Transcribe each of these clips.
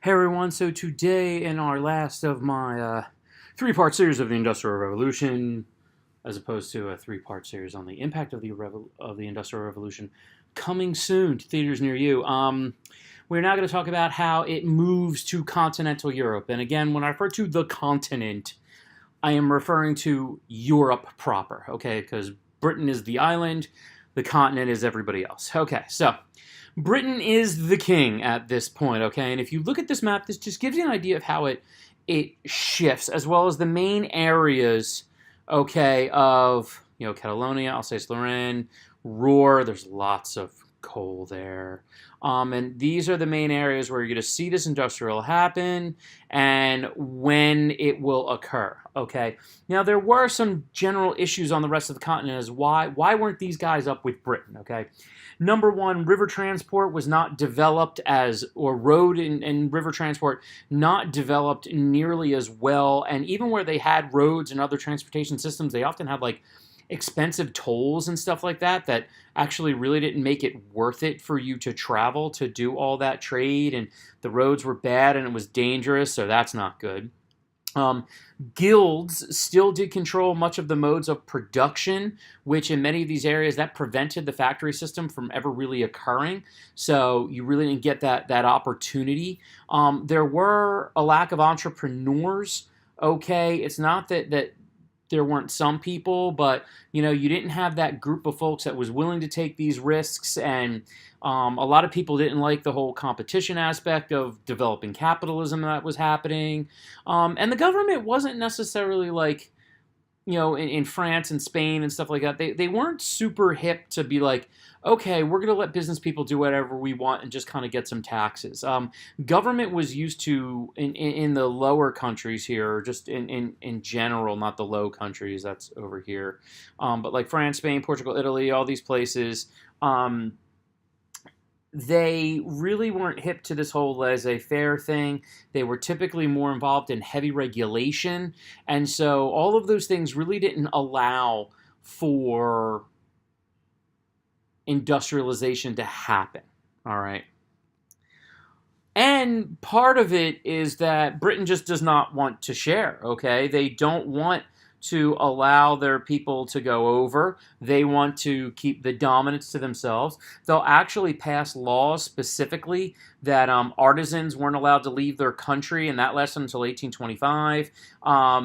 Hey everyone, so today in our last of my three-part series of the Industrial Revolution, as opposed to a three-part series on the impact of the Industrial Revolution, coming soon to theaters near you. We're now going to talk about how it moves to continental Europe. And again, when I refer to the continent, I am referring to Europe proper, okay? Because Britain is the island, the continent is everybody else. Okay, so Britain is the king at this point, okay? And if you look at this map, this just gives you an idea of how it shifts, as well as the main areas, okay, of, Catalonia, Alsace-Lorraine, Ruhr. There's lots of coal there. And these are the main areas where you're going to see this industrial happen and when it will occur, okay? Now, there were some general issues on the rest of the continent as why weren't these guys up with Britain, okay? Number one, river transport was not developed or road and river transport not developed nearly as well. And even where they had roads and other transportation systems, they often had like expensive tolls and stuff like that actually really didn't make it worth it for you to travel to do all that trade. And the roads were bad and it was dangerous, so that's not good. Um, Guilds still did control much of the modes of production, which in many of these areas that prevented the factory system from ever really occurring. So you really didn't get that opportunity. There were a lack of entrepreneurs. Okay, it's not that there weren't some people, but you didn't have that group of folks that was willing to take these risks, and a lot of people didn't like the whole competition aspect of developing capitalism that was happening, and the government wasn't necessarily like in France and Spain and stuff like that, they weren't super hip to be like, okay, we're going to let business people do whatever we want and just kind of get some taxes. Government was used to, in the lower countries here, just in general, not the low countries, that's over here, but like France, Spain, Portugal, Italy, all these places, they really weren't hip to this whole laissez-faire thing. They were typically more involved in heavy regulation. And so all of those things really didn't allow for industrialization to happen. All right. And part of it is that Britain just does not want to share, okay? They don't want to allow their people to go over. They want to keep the dominance to themselves. They'll actually pass laws specifically that artisans weren't allowed to leave their country, and that lasted until 1825.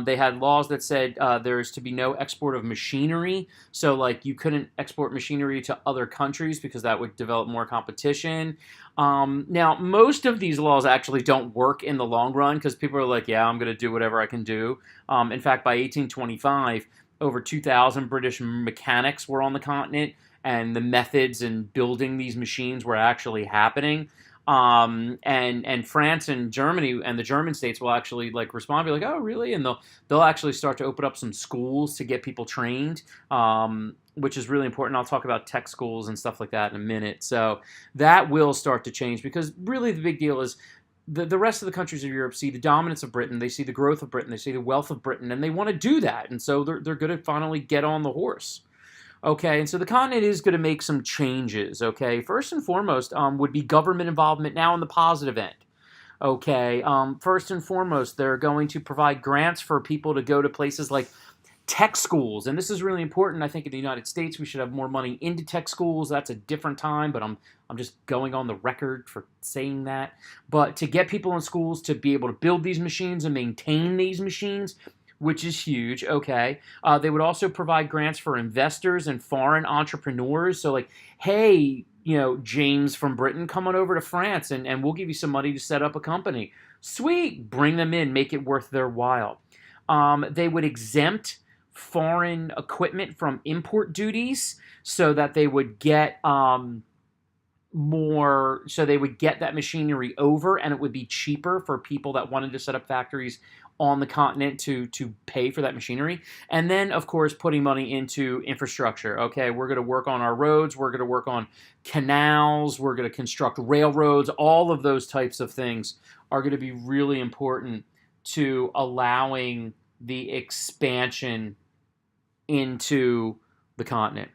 They had laws that said there's to be no export of machinery. So, like, you couldn't export machinery to other countries because that would develop more competition. Now, most of these laws actually don't work in the long run because people are like, yeah, I'm going to do whatever I can do. In fact, by 1825, over 2,000 British mechanics were on the continent, and the methods in building these machines were actually happening. And France and Germany and the German states will actually like respond, be like, oh, really? And they'll actually start to open up some schools to get people trained, which is really important. I'll talk about tech schools and stuff like that in a minute. So that will start to change because really the big deal is the rest of the countries of Europe see the dominance of Britain, they see the growth of Britain, they see the wealth of Britain, and they want to do that. And so they're going to finally get on the horse. Okay, and so the continent is going to make some changes, okay? First and foremost would be government involvement now on the positive end. Okay, first and foremost, they're going to provide grants for people to go to places like tech schools, and this is really important. I think in the United States we should have more money into tech schools. That's a different time, but I'm just going on the record for saying that. But to get people in schools to be able to build these machines and maintain these machines, which is huge, okay. They would also provide grants for investors and foreign entrepreneurs. So like, hey, James from Britain, come on over to France and we'll give you some money to set up a company. Sweet, bring them in, make it worth their while. They would exempt foreign equipment from import duties so that they would get they would get that machinery over and it would be cheaper for people that wanted to set up factories on the continent to pay for that machinery. And then, of course, putting money into infrastructure. Okay, we're going to work on our roads, we're going to work on canals, we're going to construct railroads. All of those types of things are going to be really important to allowing the expansion into the continent.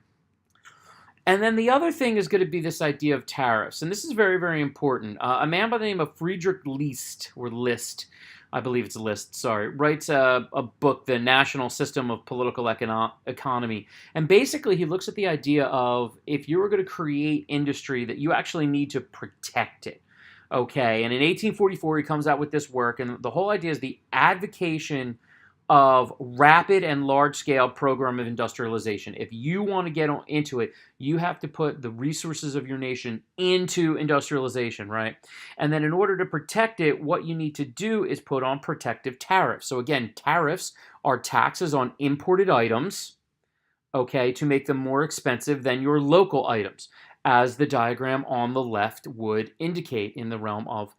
And then the other thing is going to be this idea of tariffs. And this is very, very important. A man by the name of Friedrich List, or List, I believe it's List, sorry, writes a book, The National System of Political Economy. And basically, he looks at the idea of if you were going to create industry, that you actually need to protect it. Okay, and in 1844, he comes out with this work, and the whole idea is the advocation of rapid and large-scale program of industrialization. If you want to get into it, you have to put the resources of your nation into industrialization, right? And then in order to protect it, what you need to do is put on protective tariffs. So again, tariffs are taxes on imported items, okay, to make them more expensive than your local items, as the diagram on the left would indicate in the realm of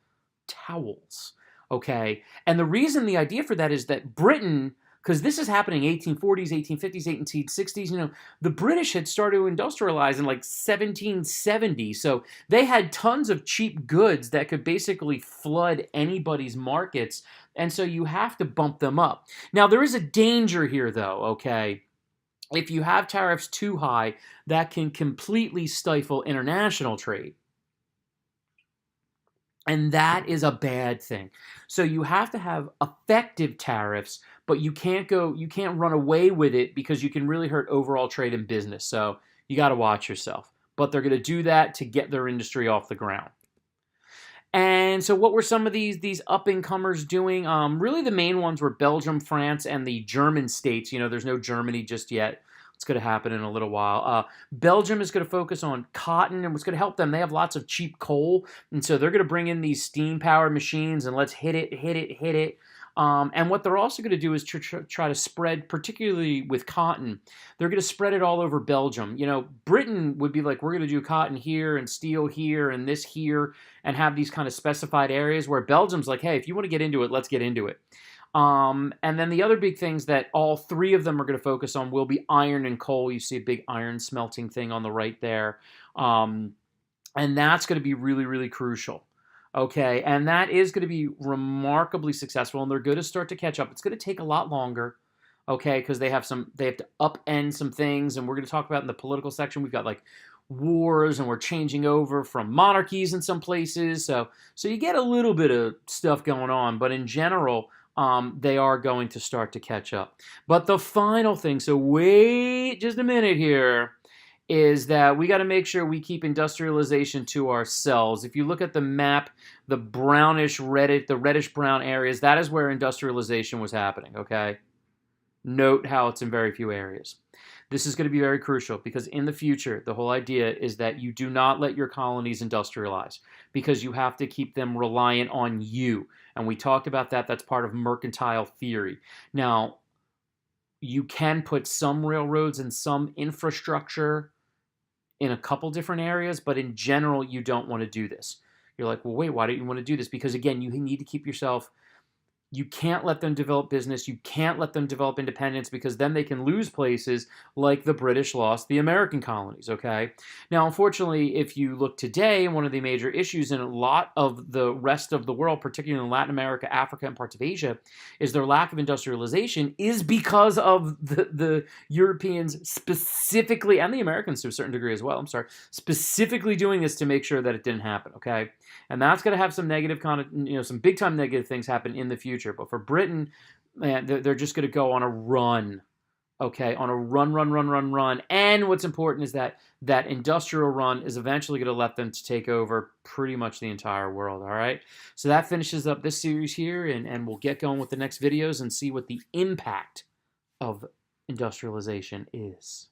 towels. Okay, and the reason, the idea for that is that Britain, because this is happening 1840s, 1850s, 1860s, the British had started to industrialize in like 1770, so they had tons of cheap goods that could basically flood anybody's markets, and so you have to bump them up. Now, there is a danger here, though, okay? If you have tariffs too high, that can completely stifle international trade. And that is a bad thing. So you have to have effective tariffs, but you can't run away with it because you can really hurt overall trade and business. So you got to watch yourself. But they're going to do that to get their industry off the ground. And so what were some of these up-and-comers doing? Really the main ones were Belgium, France, and the German states. There's no Germany just yet. It's going to happen in a little while. Belgium is going to focus on cotton, and what's going to help them, they have lots of cheap coal, and so they're going to bring in these steam-powered machines, and let's hit it. And what they're also going to do is try to spread, particularly with cotton, they're going to spread it all over Belgium. Britain would be like, we're going to do cotton here and steel here and this here and have these kind of specified areas, where Belgium's like, hey, if you want to get into it, let's get into it. And then the other big things that all three of them are going to focus on will be iron and coal. You see a big iron smelting thing on the right there. And that's going to be really, really crucial. Okay, and that is going to be remarkably successful, and they're going to start to catch up. It's going to take a lot longer, okay, because they have to upend some things, and we're going to talk about in the political section. We've got like wars, and we're changing over from monarchies in some places, so you get a little bit of stuff going on, but in general, they are going to start to catch up. But the final thing, so wait just a minute here, is that we got to make sure we keep industrialization to ourselves. If you look at the map, the reddish-brown areas, that is where industrialization was happening, okay? Note how it's in very few areas. This is going to be very crucial because in the future, the whole idea is that you do not let your colonies industrialize because you have to keep them reliant on you. And we talked about that. That's part of mercantile theory. Now, you can put some railroads and some infrastructure in a couple different areas, but in general, you don't want to do this. You're like, well, wait, why don't you want to do this? Because again, you need to keep yourself, you can't let them develop business, you can't let them develop independence, because then they can lose places like the British lost the American colonies, okay? Now, unfortunately, if you look today, one of the major issues in a lot of the rest of the world, particularly in Latin America, Africa, and parts of Asia, is their lack of industrialization is because of the Europeans specifically, and the Americans to a certain degree as well, specifically doing this to make sure that it didn't happen, okay? And that's going to have some negative, some big-time negative things happen in the future. But for Britain, man, they're just going to go on a run, okay? On a run. And what's important is that that industrial run is eventually going to let them to take over pretty much the entire world, all right? So that finishes up this series here, and we'll get going with the next videos and see what the impact of industrialization is.